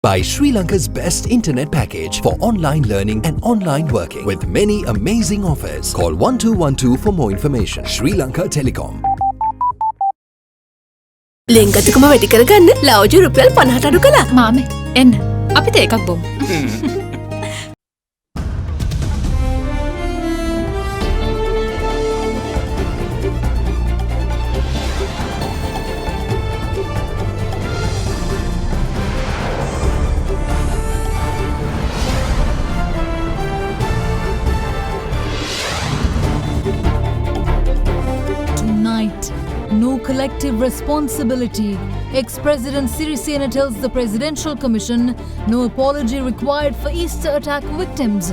By Sri Lanka's best internet package for online learning and online working with many amazing offers. Call 1212 for more information. Sri Lanka Telecom. ලෙන්ගතුකම වැඩි කරගන්න ලව්ජු රුපියල් 50ට අඩු කළා. මාමේ එන්න අපිට එකක් බොමු. No collective responsibility. Ex-President Sirisena tells the Presidential Commission no apology required for Easter attack victims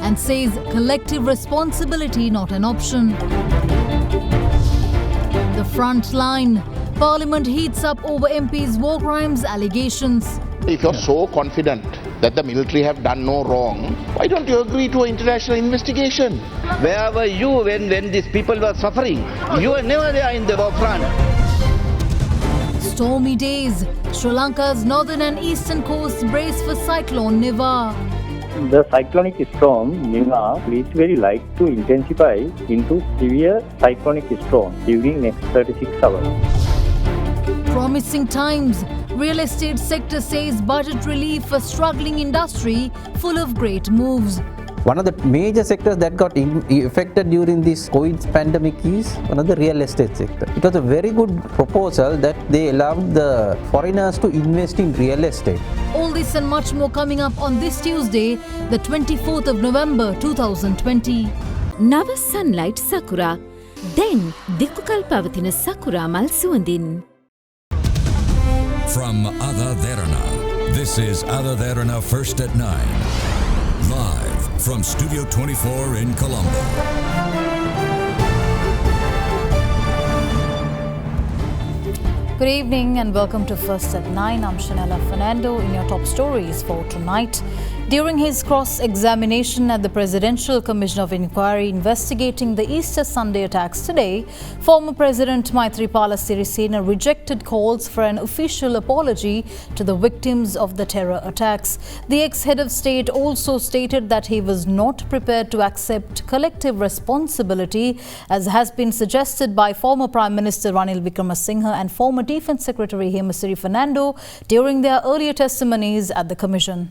and says collective responsibility not an option. The front line. Parliament heats up over MP's war crimes allegations. If you're so confident that the military have done no wrong, why don't you agree to an international investigation? Where were you when these people were suffering? You were never there in the war front. Stormy days. Sri Lanka's northern and eastern coasts brace for cyclone Niva. The cyclonic storm Niva is very likely to intensify into severe cyclonic storm during next 36 hours. Promising times. Real estate sector says budget relief for struggling industry full of great moves. One of the major sectors that got affected during this COVID pandemic is one of the real estate sector. It was a very good proposal that they allowed the foreigners to invest in real estate. All this and much more coming up on this Tuesday, the 24th of November 2020. නව sunlight sakura. Then දිකුකල් පවතින sakura මල් සුවඳින්. From AdaDerana, this is AdaDerana First at 9. Live from Studio 24 in Colombo. Good evening and welcome to First at 9. I'm Shanella Fernando in your top stories for tonight. During his cross-examination at the Presidential Commission of Inquiry investigating the Easter Sunday attacks today, former President Maithripala Sirisena rejected calls for an official apology to the victims of the terror attacks. The ex-head of state also stated that he was not prepared to accept collective responsibility, as has been suggested by former Prime Minister Ranil Wickremesinghe and former Defence Secretary Hemasiri Fernando during their earlier testimonies at the Commission.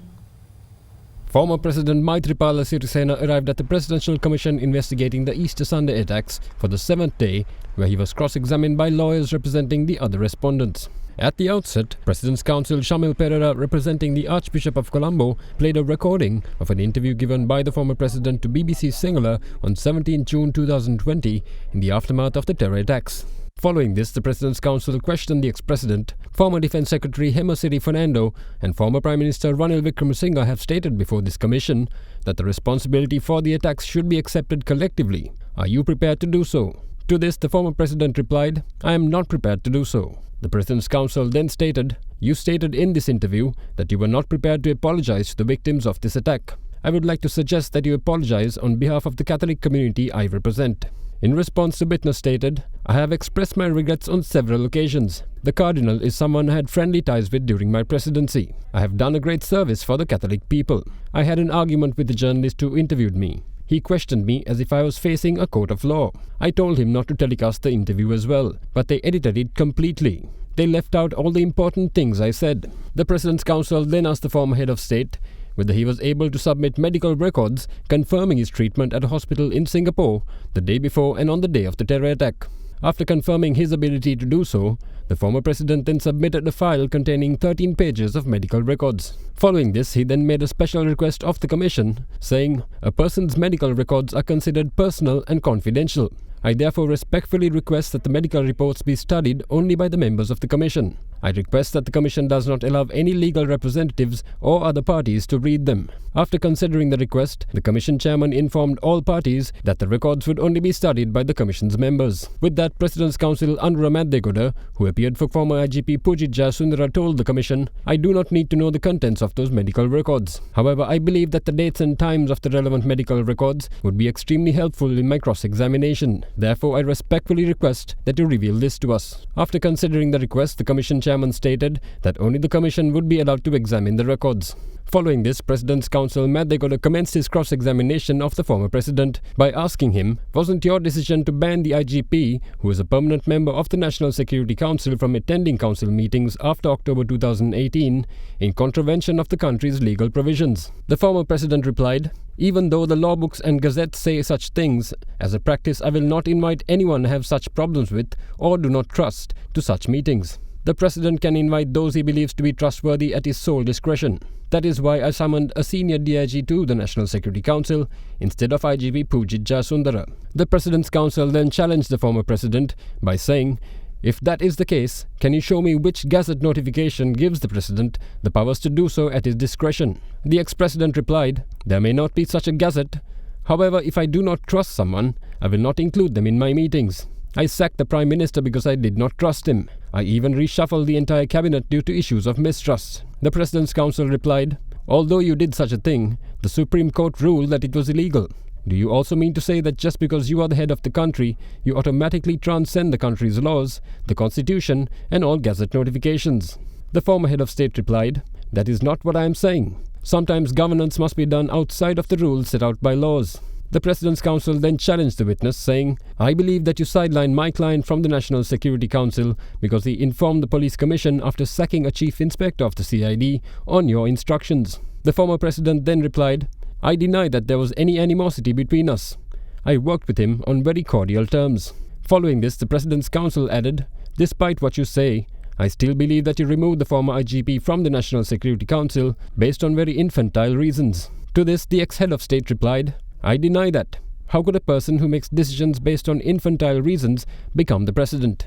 Former President Maithripala Sirisena arrived at the Presidential Commission investigating the Easter Sunday attacks for the 7th day, where he was cross-examined by lawyers representing the other respondents. At the outset, President's Counsel Shamil Perera, representing the Archbishop of Colombo, played a recording of an interview given by the former president to BBC Sinhala on 17 June 2020 in the aftermath of the terror attacks. Following this, the President's Council questioned the ex-president. Former Defence Secretary Hemasiri Fernando and former Prime Minister Ranil Wickremesinghe have stated before this commission that the responsibility for the attacks should be accepted collectively. Are you prepared to do so? To this, the former president replied, I am not prepared to do so. The President's Council then stated, you stated in this interview that you were not prepared to apologize to the victims of this attack. I would like to suggest that you apologize on behalf of the Catholic community I represent. In response, the witness stated, I have expressed my regrets on several occasions. The Cardinal is someone I had friendly ties with during my presidency. I have done a great service for the Catholic people. I had an argument with the journalist who interviewed me. He questioned me as if I was facing a court of law. I told him not to telecast the interview as well, but they edited it completely. They left out all the important things I said. The President's Council then asked the former head of state whether he was able to submit medical records confirming his treatment at a hospital in Singapore the day before and on the day of the terror attack. After confirming his ability to do so, the former president then submitted a file containing 13 pages of medical records. Following this, he then made a special request of the commission, saying, a person's medical records are considered personal and confidential. I therefore respectfully request that the medical reports be studied only by the members of the commission. I request that the commission does not allow any legal representatives or other parties to read them. After considering the request, the commission chairman informed all parties that the records would only be studied by the commission's members. With that, President's Counsel Anura Maddegoda, who appeared for former IGP Pujit Jayasundara, told the commission, I do not need to know the contents of those medical records. However, I believe that the dates and times of the relevant medical records would be extremely helpful in my cross-examination. Therefore, I respectfully request that you reveal this to us. After considering the request, the commission chairman stated that only the commission would be allowed to examine the records. Following this, President's counsel Maddegoda commenced his cross-examination of the former president by asking him, wasn't your decision to ban the IGP, who is a permanent member of the National Security Council, from attending council meetings after October 2018 in contravention of the country's legal provisions? The former president replied, even though the law books and gazettes say such things, as a practice I will not invite anyone I have such problems with or do not trust to such meetings. The president can invite those he believes to be trustworthy at his sole discretion. That is why I summoned a senior DIG to the National Security Council instead of IGP Pujit Jasundara. The President's Council then challenged the former president by saying, if that is the case, can you show me which gazette notification gives the president the powers to do so at his discretion? The ex-president replied, there may not be such a gazette. However, if I do not trust someone, I will not include them in my meetings. I sacked the Prime Minister because I did not trust him. I even reshuffled the entire cabinet due to issues of mistrust. The President's Council replied, although you did such a thing, the Supreme Court ruled that it was illegal. Do you also mean to say that just because you are the head of the country, you automatically transcend the country's laws, the constitution, and all gazette notifications? The former head of state replied, that is not what I am saying. Sometimes governance must be done outside of the rules set out by laws. The President's Council then challenged the witness, saying, I believe that you sidelined my client from the National Security Council because he informed the Police Commission after sacking a chief inspector of the CID on your instructions. The former president then replied, I deny that there was any animosity between us. I worked with him on very cordial terms. Following this, the President's Council added, despite what you say, I still believe that you removed the former IGP from the National Security Council based on very infantile reasons. To this, the ex-head of state replied, I deny that. How could a person who makes decisions based on infantile reasons become the president?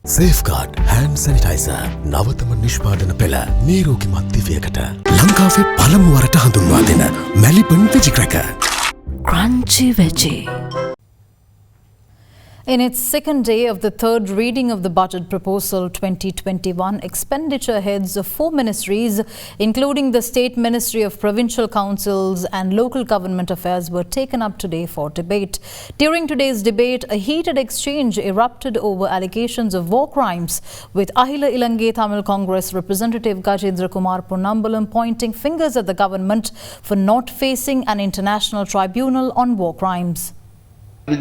Safeguard hand sanitizer නවතම නිෂ්පාදන පෙළ නීරෝගිමත් දිවියකට ලංකාවේ පළමු වරට හඳුන්වා දෙන Maliban වෙජි cracker Crunchy Veggie. In its second day of the third reading of the Budget Proposal 2021, expenditure heads of 4 ministries, including the State Ministry of Provincial Councils and Local Government Affairs, were taken up today for debate. During today's debate, a heated exchange erupted over allegations of war crimes, with Ahila Ilange Tamil Congress representative Gajendra Kumar Ponnambalam pointing fingers at the government for not facing an international tribunal on war crimes.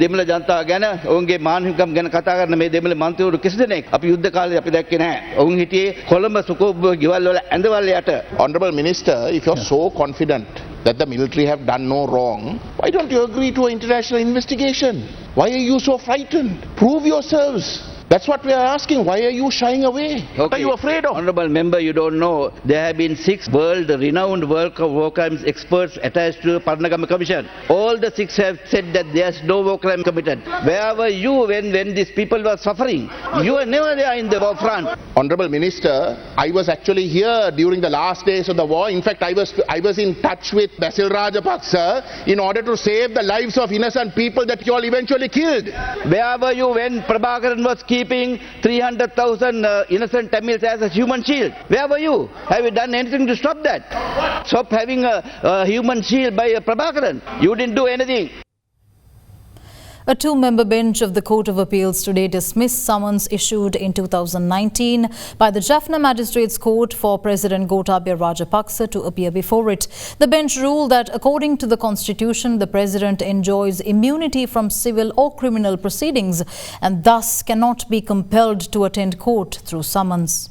දෙමළ ජනතාව ගැන ඔවුන්ගේ මානසිකම් ගැන කතා කරන මේ දෙමළ මන්ත්‍රීවරු කිසි දෙනෙක් අපි යුද්ධ කාලේ අපි දැක්කේ නැහැ. ඔවුන් හිටියේ කොළඹ සුකෝබ් ගෙවල් වල ඇඳවල් යට. Honorable Minister, if you're so confident that the military have done no wrong, why don't you agree to an international investigation? Why are you so frightened? Prove yourselves. That's what we are asking. Why are you shying away? What are you afraid of? Honorable member, you don't know. There have been 6 renowned world war crimes experts attached to the Parnagama Commission. All the 6 have said that there's no war crime committed. Where were you when these people were suffering? You were never there in the war front. Honorable Minister, I was actually here during the last days of the war. In fact, I was in touch with Basil Rajapaksa in order to save the lives of innocent people that you all eventually killed. Where were you when Prabhakaran was keeping 300,000 innocent Tamils as a human shield? Where were you? Have you done anything to stop that? Stop having a human shield by Prabhakaran. You didn't do anything. A 2-member bench of the Court of Appeals today dismissed summons issued in 2019 by the Jaffna Magistrates Court for President Gotabaya Rajapaksa to appear before it. The bench ruled that according to the Constitution, the President enjoys immunity from civil or criminal proceedings and thus cannot be compelled to attend court through summons.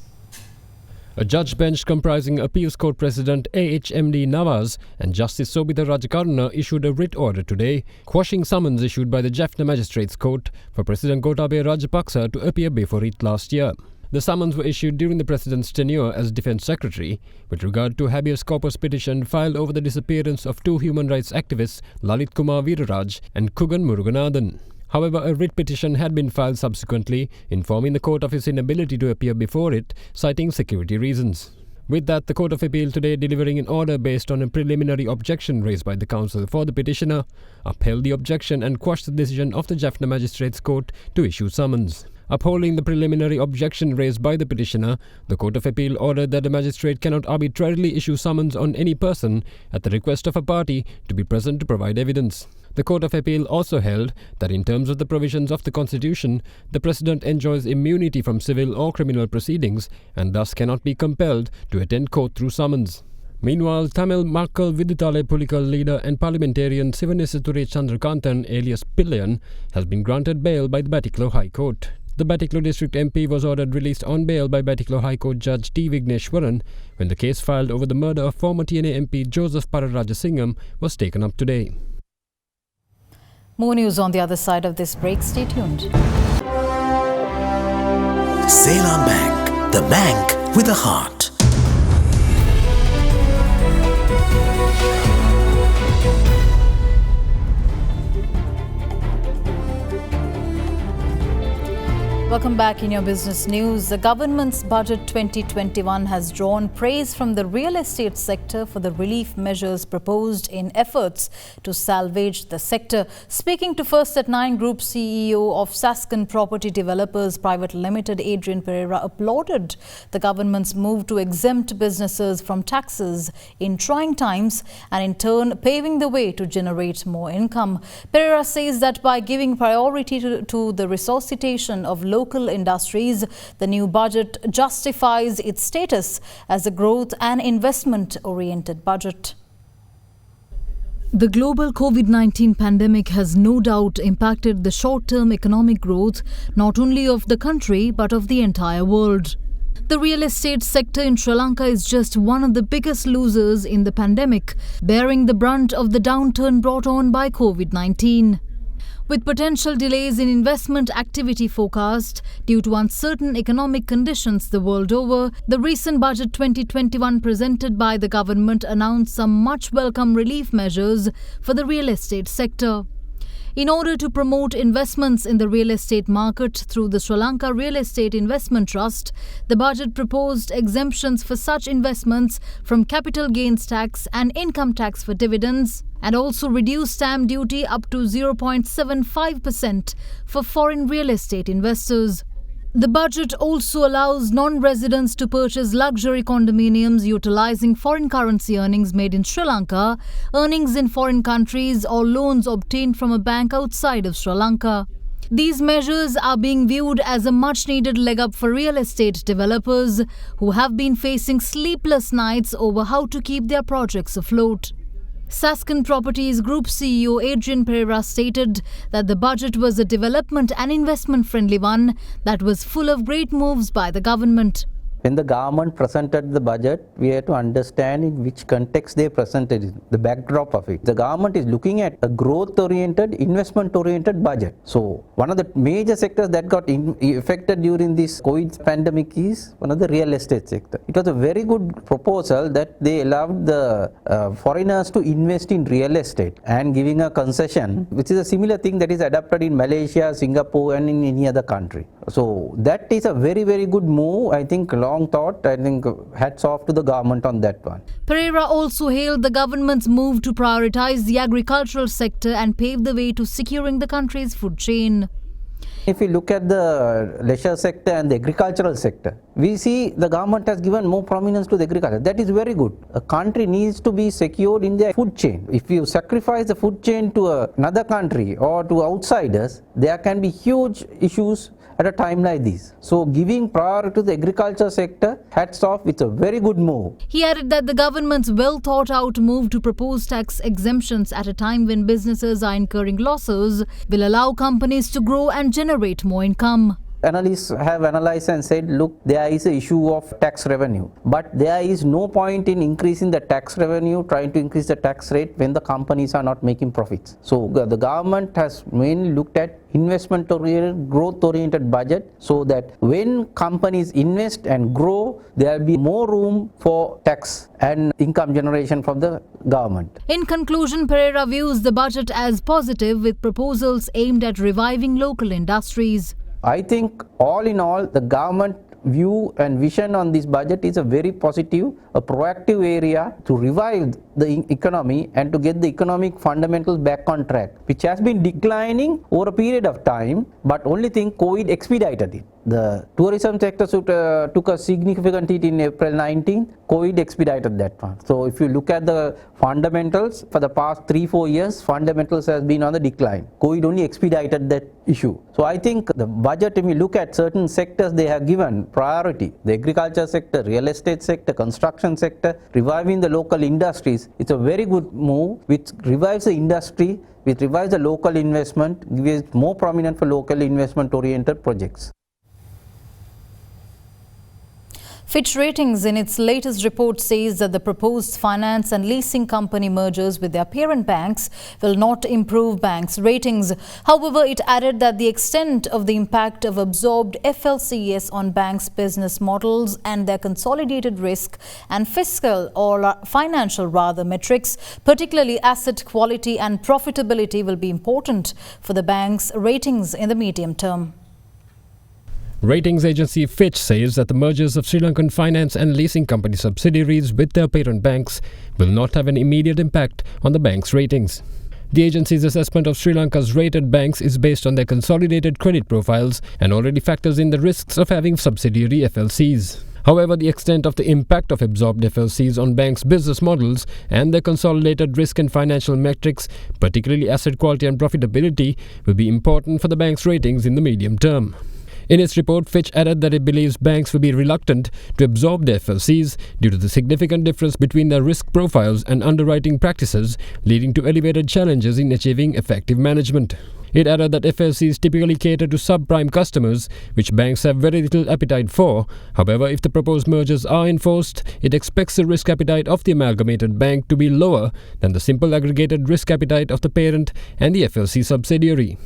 A judge bench comprising Appeals Court President AHMD Nawaz and Justice Sobhita Rajakaruna issued a writ order today, quashing summons issued by the Jaffna Magistrates Court for President Gotabaya Rajapaksa to appear before it last year. The summons were issued during the President's tenure as Defence Secretary with regard to habeas corpus petition filed over the disappearance of 2 human rights activists Lalit Kumar Veeraraj and Kugan Muruganathan. However, a writ petition had been filed subsequently, informing the court of his inability to appear before it, citing security reasons. With that, the Court of Appeal today, delivering an order based on a preliminary objection raised by the counsel for the petitioner, upheld the objection and quashed the decision of the Jaffna Magistrates Court to issue summons. Upholding the preliminary objection raised by the petitioner, the Court of Appeal ordered that the magistrate cannot arbitrarily issue summons on any person at the request of a party to be present to provide evidence. The Court of Appeal also held that in terms of the provisions of the Constitution, the President enjoys immunity from civil or criminal proceedings and thus cannot be compelled to attend court through summons. Meanwhile, Tamil Makkal Vidutale political leader and parliamentarian Sivanesature Chandrakanthan alias Pillayan has been granted bail by the Batticaloa High Court. The Batticaloa District MP was ordered released on bail by Batticaloa High Court Judge T. Vigneshwaran when the case filed over the murder of former TNA MP Joseph Pararajasingham was taken up today. More news on the other side of this break. Stay tuned. Ceylon Bank, the bank with a heart. Welcome back in your business news. The government's budget 2021 has drawn praise from the real estate sector for the relief measures proposed in efforts to salvage the sector. Speaking to First at 9 Group CEO of Saskin Property Developers Private Limited, Adrian Pereira applauded the government's move to exempt businesses from taxes in trying times and in turn paving the way to generate more income. Pereira says that by giving priority to the resuscitation of local industries, the new budget justifies its status as a growth and investment-oriented budget. The global COVID-19 pandemic has no doubt impacted the short-term economic growth not only of the country but of the entire world. The real estate sector in Sri Lanka is just one of the biggest losers in the pandemic, bearing the brunt of the downturn brought on by COVID-19. With potential delays in investment activity forecast due to uncertain economic conditions the world over, the recent budget 2021 presented by the government announced some much welcome relief measures for the real estate sector. In order to promote investments in the real estate market through the Sri Lanka Real Estate Investment Trust, the budget proposed exemptions for such investments from capital gains tax and income tax for dividends, and also reduced stamp duty up to 0.75% for foreign real estate investors. The budget also allows non-residents to purchase luxury condominiums utilizing foreign currency earnings made in Sri Lanka, earnings in foreign countries or loans obtained from a bank outside of Sri Lanka. These measures are being viewed as a much-needed leg up for real estate developers who have been facing sleepless nights over how to keep their projects afloat. Saskin Properties Group CEO Adrian Pereira stated that the budget was a development and investment-friendly one that was full of great moves by the government. When the government presented the budget, we have to understand in which context they presented it, the backdrop of it. The government is looking at a growth-oriented, investment-oriented budget. So, one of the major sectors that got affected during this COVID pandemic is one of the real estate sector. It was a very good proposal that they allowed the foreigners to invest in real estate and giving a concession, which is a similar thing that is adopted in Malaysia, Singapore and in any other country. So, that is a very, very good move. I think long thought. I think hats off to the government on that one. Pereira also hailed the government's move to prioritize the agricultural sector and pave the way to securing the country's food chain. If we look at the leisure sector and the agricultural sector, we see the government has given more prominence to the agriculture. That is very good. A country needs to be secured in the food chain. If you sacrifice the food chain to another country or to outsiders, there can be huge issues at a time like this. So giving priority to the agriculture sector, hats off, it's a very good move. He added that the government's well thought out move to propose tax exemptions at a time when businesses are incurring losses will allow companies to grow and generate more income. Analysts have analyzed and said, look, there is an issue of tax revenue, but there is no point in increasing the tax revenue, trying to increase the tax rate when the companies are not making profits. So the government has mainly looked at investment-oriented, growth-oriented budget so that when companies invest and grow, there will be more room for tax and income generation from the government. In conclusion, Pereira views the budget as positive with proposals aimed at reviving local industries. I think all in all, the government view and vision on this budget is a very positive, a proactive area to revive the economy and to get the economic fundamentals back on track, which has been declining over a period of time, but only thing COVID expedited it. The tourism sector took a significant hit in April 19. COVID expedited that one. So if you look at the fundamentals for the past 3-4 years, fundamentals has been on the decline. COVID only expedited that issue. So I think the budget, if you look at certain sectors, they have given priority. The agriculture sector, real estate sector, construction sector, reviving the local industries. It's a very good move which revives the industry, which revives the local investment, gives more prominent for local investment oriented projects. Fitch Ratings in its latest report says that the proposed finance and leasing company mergers with their parent banks will not improve banks' ratings. However, it added that the extent of the impact of absorbed FLCs on banks' business models and their consolidated risk and fiscal or financial metrics, particularly asset quality and profitability, will be important for the bank's ratings in the medium term. Ratings agency Fitch says that the mergers of Sri Lankan finance and leasing company subsidiaries with their parent banks will not have an immediate impact on the bank's ratings. The agency's assessment of Sri Lanka's rated banks is based on their consolidated credit profiles and already factors in the risks of having subsidiary FLCs. However, the extent of the impact of absorbed FLCs on banks' business models and their consolidated risk and financial metrics, particularly asset quality and profitability, will be important for the bank's ratings in the medium term. In its report, Fitch added that it believes banks will be reluctant to absorb the FLCs due to the significant difference between their risk profiles and underwriting practices, leading to elevated challenges in achieving effective management. It added that FLCs typically cater to subprime customers, which banks have very little appetite for. However, if the proposed mergers are enforced, it expects the risk appetite of the amalgamated bank to be lower than the simple aggregated risk appetite of the parent and the FLC subsidiary.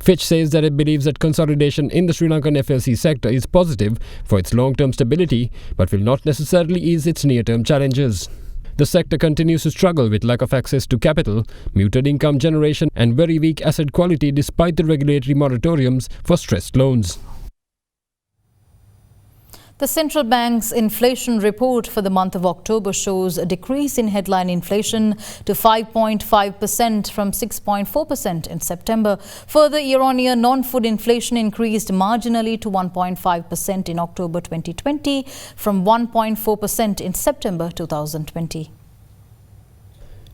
Fitch says that it believes that consolidation in the Sri Lankan FLC sector is positive for its long-term stability, but will not necessarily ease its near-term challenges. The sector continues to struggle with lack of access to capital, muted income generation and very weak asset quality despite the regulatory moratoriums for stressed loans. The central bank's inflation report for the month of October shows a decrease in headline inflation to 5.5% from 6.4% in September. Further, year-on-year non-food inflation increased marginally to 1.5% in October 2020 from 1.4% in September 2020.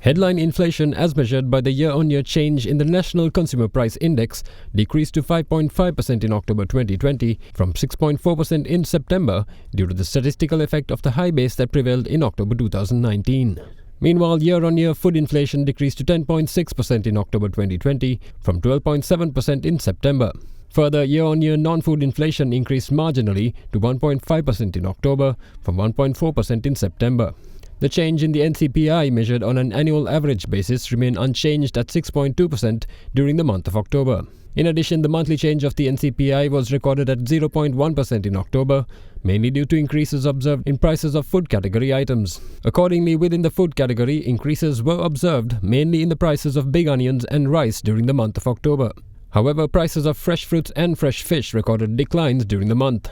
Headline inflation, as measured by the year-on-year change in the National Consumer Price Index, decreased to 5.5% in October 2020 from 6.4% in September due to the statistical effect of the high base that prevailed in October 2019. Meanwhile, year-on-year food inflation decreased to 10.6% in October 2020 from 12.7% in September. Further, year-on-year non-food inflation increased marginally to 1.5% in October from 1.4% in September. The change in the NCPI measured on an annual average basis remained unchanged at 6.2% during the month of October. In addition, the monthly change of the NCPI was recorded at 0.1% in October, mainly due to increases observed in prices of food category items. Accordingly, within the food category, increases were observed mainly in the prices of big onions and rice during the month of October. However, prices of fresh fruits and fresh fish recorded declines during the month.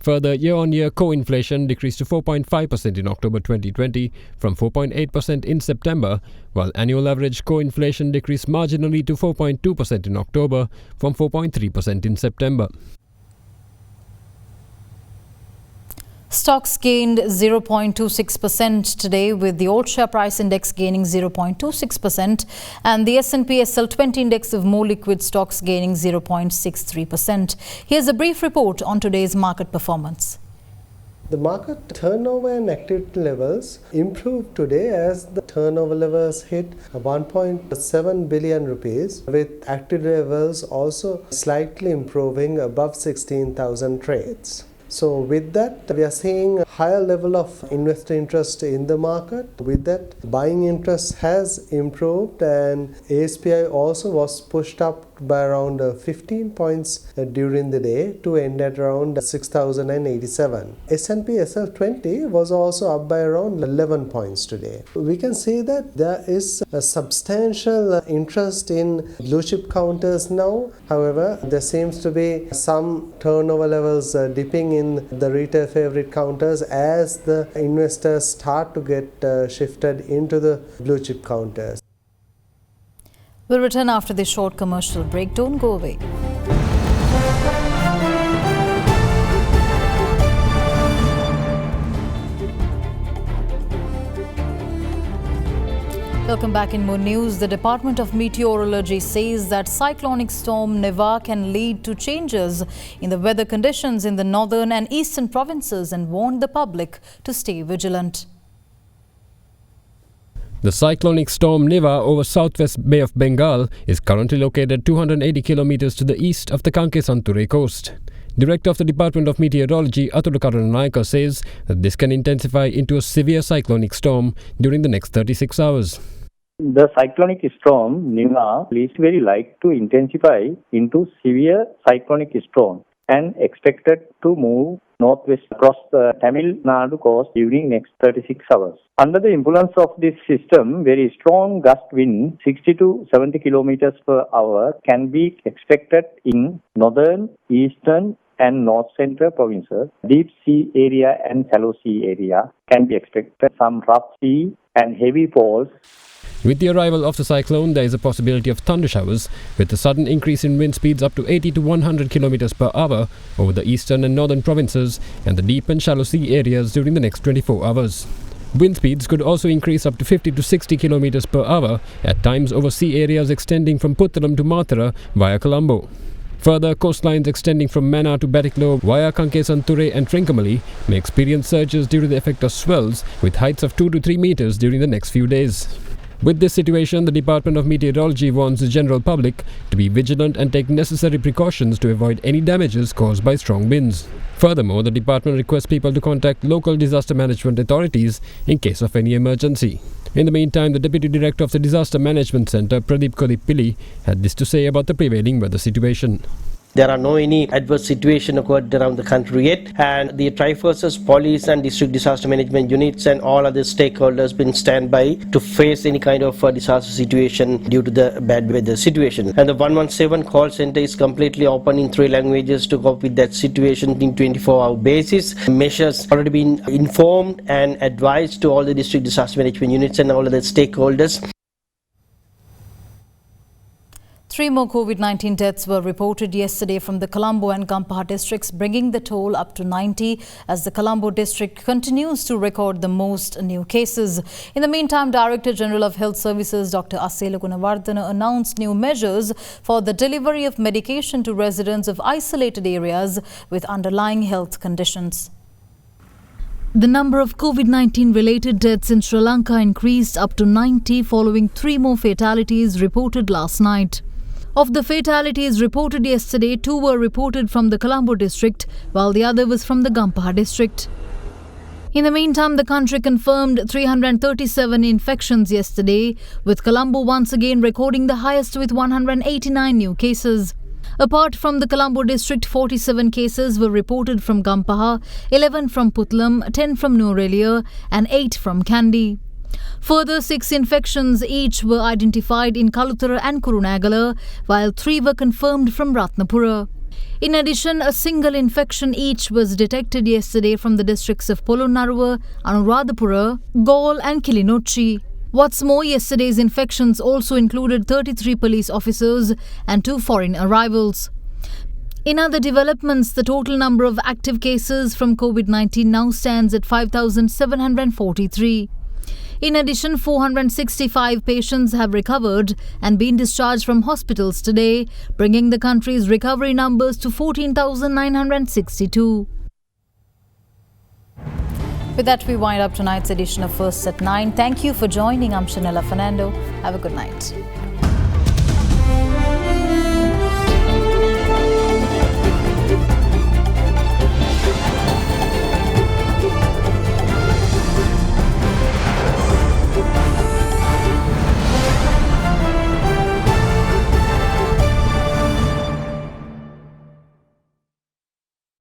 Further, year-on-year core inflation decreased to 4.5% in October 2020 from 4.8% in September, while annual average core inflation decreased marginally to 4.2% in October from 4.3% in September. Stocks gained 0.26% today, with the all-share price index gaining 0.26% and the S&P SL20 index of more liquid stocks gaining 0.63%. Here's a brief report on today's market performance. The market turnover and activity levels improved today as the turnover levels hit 1.7 billion rupees, with activity levels also slightly improving above 16,000 trades. So with that, we are seeing a higher level of investor interest in the market. With that, buying interest has improved and ASPI also was pushed up by around 15 points during the day to end at around 6,087. S&P SL20 was also up by around 11 points today. We can see that there is a substantial interest in blue chip counters now. However, there seems to be some turnover levels dipping in the retail favorite counters as the investors start to get shifted into the blue chip counters. We'll return after this short commercial break. Don't go away. Welcome back. In more news, the Department of Meteorology says that cyclonic storm Neva can lead to changes in the weather conditions in the northern and eastern provinces and warned the public to stay vigilant. The cyclonic storm Neva over southwest Bay of Bengal is currently located 280 kilometers to the east of the Kanke-Santure coast. Director of the Department of Meteorology, AdaDerana says that this can intensify into a severe cyclonic storm during the next 36 hours. The cyclonic storm Neva is very likely to intensify into severe cyclonic storm and expected to move northwest across the Tamil Nadu coast during next 36 hours. Under the influence of this system, very strong gust wind 60 to 70 kilometers per hour can be expected in northern, eastern and north central provinces. Deep sea area and shallow sea area can be expected. Some rough sea and heavy falls. With the arrival of the cyclone, there is a possibility of thunder showers, with a sudden increase in wind speeds up to 80 to 100 kilometers per hour over the eastern and northern provinces and the deep and shallow sea areas during the next 24 hours. Wind speeds could also increase up to 50 to 60 kilometers per hour, at times over sea areas extending from Puttalam to Mathura via Colombo. Further, coastlines extending from Mana to Batiklo via Kanke-Santure and Trincomalee may experience surges due to the effect of swells with heights of 2 to 3 meters during the next few days. With this situation, the Department of Meteorology warns the general public to be vigilant and take necessary precautions to avoid any damages caused by strong winds. Furthermore, the department requests people to contact local disaster management authorities in case of any emergency. In the meantime, the Deputy Director of the Disaster Management Centre, Pradeep Kodipilli, had this to say about the prevailing weather situation. There are no any adverse situation occurred around the country yet, and the Triforces, police and district disaster management units and all other stakeholders been standby to face any kind of disaster situation due to the bad weather situation. And the 117 call center is completely open in 3 languages to cope with that situation in 24-hour basis. Measures already been informed and advised to all the district disaster management units and all other stakeholders. 3 more COVID-19 deaths were reported yesterday from the Colombo and Gampaha districts, bringing the toll up to 90 as the Colombo district continues to record the most new cases. In the meantime, Director General of Health Services Dr. Asela Gunawardena announced new measures for the delivery of medication to residents of isolated areas with underlying health conditions. The number of COVID-19 related deaths in Sri Lanka increased up to 90 following 3 more fatalities reported last night. Of the fatalities reported yesterday, 2 were reported from the Colombo district, while the other was from the Gampaha district. In the meantime, the country confirmed 337 infections yesterday, with Colombo once again recording the highest with 189 new cases. Apart from the Colombo district, 47 cases were reported from Gampaha, 11 from Puttalam, 10 from Nuwara and 8 from Kandy. Further 6 infections each were identified in Kaluthara and Kurunegala, while 3 were confirmed from Ratnapura. In addition, a single infection each was detected yesterday from the districts of Polonnaruwa, Anuradhapura, Galle and Kilinochchi. What's more, yesterday's infections also included 33 police officers and 2 foreign arrivals. In other developments, the total number of active cases from COVID-19 now stands at 5,743. In addition, 465 patients have recovered and been discharged from hospitals today, bringing the country's recovery numbers to 14,962. With that, we wind up tonight's edition of First at 9. Thank you for joining. I'm Shanella Fernando. Have a good night.